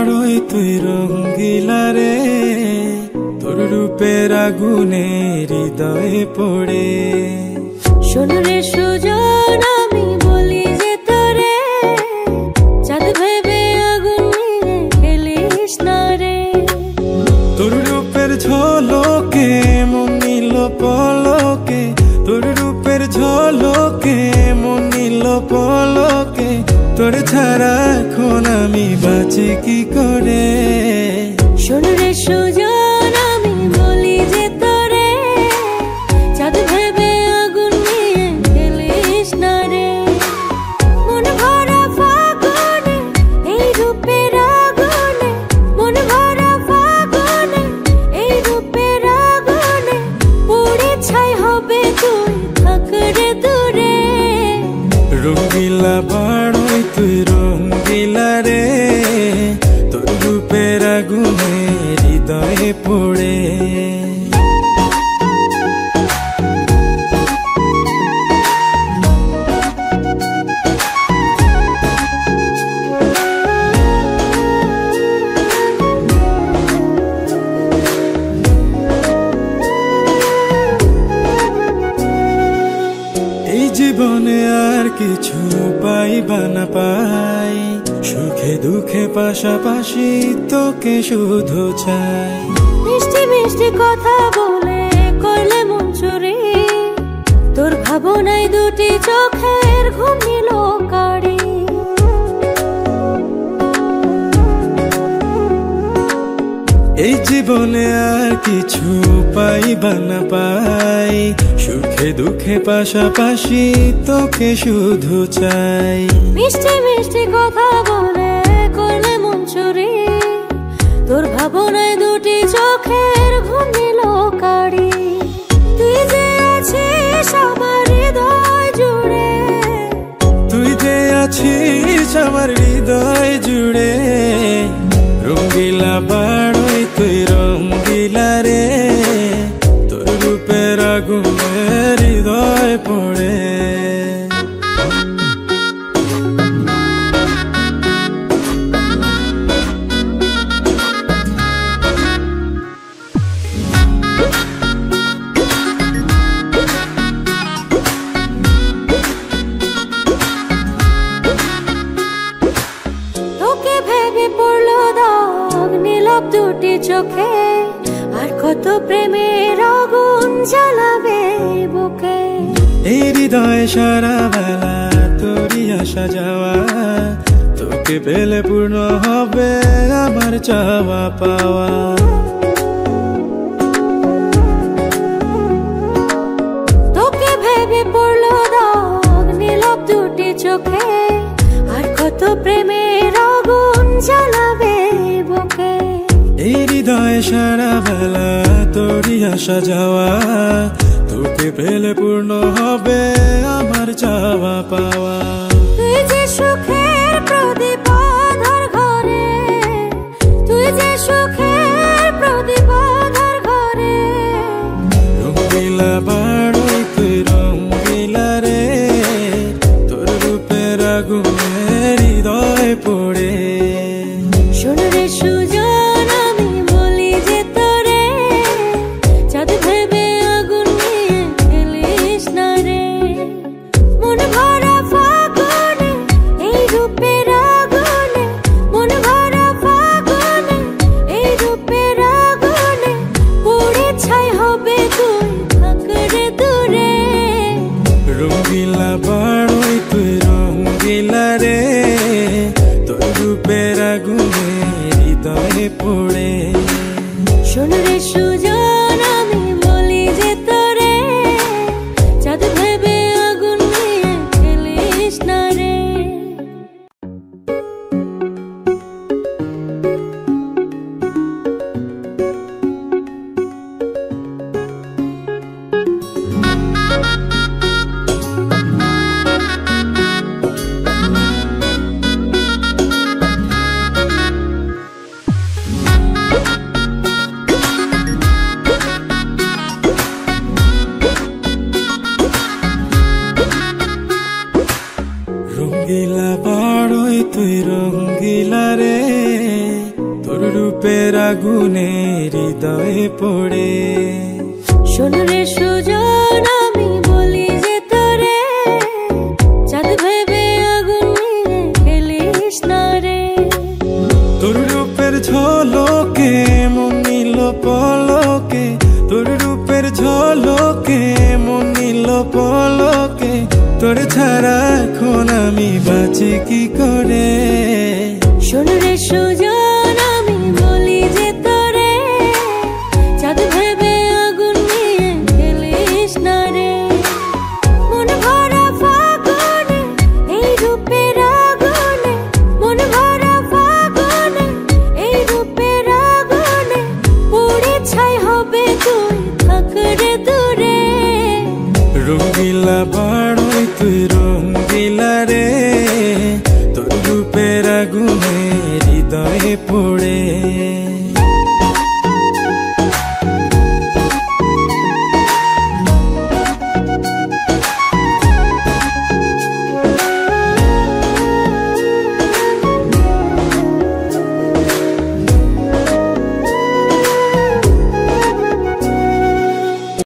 বাড়ই তুই রঙ্গিলা রে, তোর রূপের আগুনে হৃদয়ে পড়ে। শোন রে সুজন আমি বলি যে তোরে, চাঁদ ভেবে আগুন নিয়ে খেলিস না রে। তোর রূপের ঝলকে মন নিল পলকে, তোর রূপের ঝলকে মন নিল পলকে, তোর ছাড়া এখন আমি বাঁচি কি করে। শোন রে সুজন আমি বলি যে তোরে, চাঁদ ভেবে আগুন নিয়ে খেলিস না রে। মন ভরা ফাগুনে এই রূপের আগুনে, মন ভরা ফাগুনে এই রূপের আগুনে, পুড়ে ছাই হবে তুই থাক রে দূরে। রঙ্গিলা বাড়ই তুই রঙ্গিলা রে, তোর রূপের আগুনে হৃদয়ে পড়ে। এই জীবনে আর কিছু পাইবা না পাই, সুখে দুঃখে পাশাপাশি তোকে শুধু চাই। মিষ্টি মিষ্টি কথা বলে করলে মন চুরি, তোর ভাবনায় দুটি চোখের ঘুম নিল কারি। এই জীবনে আর কিছু পাইবা না পাই, সুখে দুঃখে পাশাপাশি তোকে শুধু চাই। মিষ্টি মিষ্টি কথা বলে করলে মন চুরি, তোর ভাবনায় দুটি চোখের ঘুম নিল কারি। তুই যে আছিস আমার হৃদয় জুড়ে, তুই যে আছিস আমার হৃদয় জুড়ে। রঙ্গিলা বাড়ই তুই রঙ্গিলা রে, তোর রূপের আগুনে হৃদয় পড়ে। তোকে ভেবে পড়লো দাগ নীলব দুটি চোখে, আর কত প্রেমের আগুন জ্বালাবে বুকে। এই হৃদয় সারা বেলা তোরই আসা যাওয়া, তোকে পেলে পূর্ণ হবে আমার চাওয়া পাওয়া। তোকে ভেবে পড়লো দাগ নীলব দুটি চোখে, আর কত প্রেমের আগুন জ্বালাবে বুকে। এই হৃদয় সারা বেলা তোরই আসা যাওয়া, তোকে পেলে পূর্ণ হবে আমার চাওয়া পাওয়া। তুই যে সুখের প্রদীপ আঁধার ঘরে, তুই যে সুখের প্রদীপ আঁধার ঘরে। রঙ্গিলা বাড়ই তুই রঙ্গিলা রে, তোর রূপের আগুনে হৃদয় পড়ে। শোন রে সুজন আমি বলি যে তোরে, চাঁদ ভেবে আগুন নিয়ে খেলিস না রে। মন ভরা ফাগুনে এই রূপের আগুনে, মন ভরা ফাগুনে এই রূপের আগুনে, পুড়ে ছাই হবে তুই থাক রে দূরে। রঙ্গিলা বাড়ই তুই রঙ্গিলা রে, তোর রূপের আগুনে হৃদয়ে পড়ে। শোন রে সুজন আমি বলি যে তোরে, চাঁদ ভেবে আগুন নিয়ে খেলিস না রে। রূপের আগুনে হৃদয়ে পড়ে। শোন রে সুজন আমি বলি যে তোরে, চাঁদ ভেবে আগুন নিয়ে খেলিস না রে। তোর রূপের ঝলকে মন নিল পলকে, তোর রূপের ঝলকে মন নিল পলকে, তোর ছাড়া এখন আমি বাঁচি কি করে। শোন রে সুজন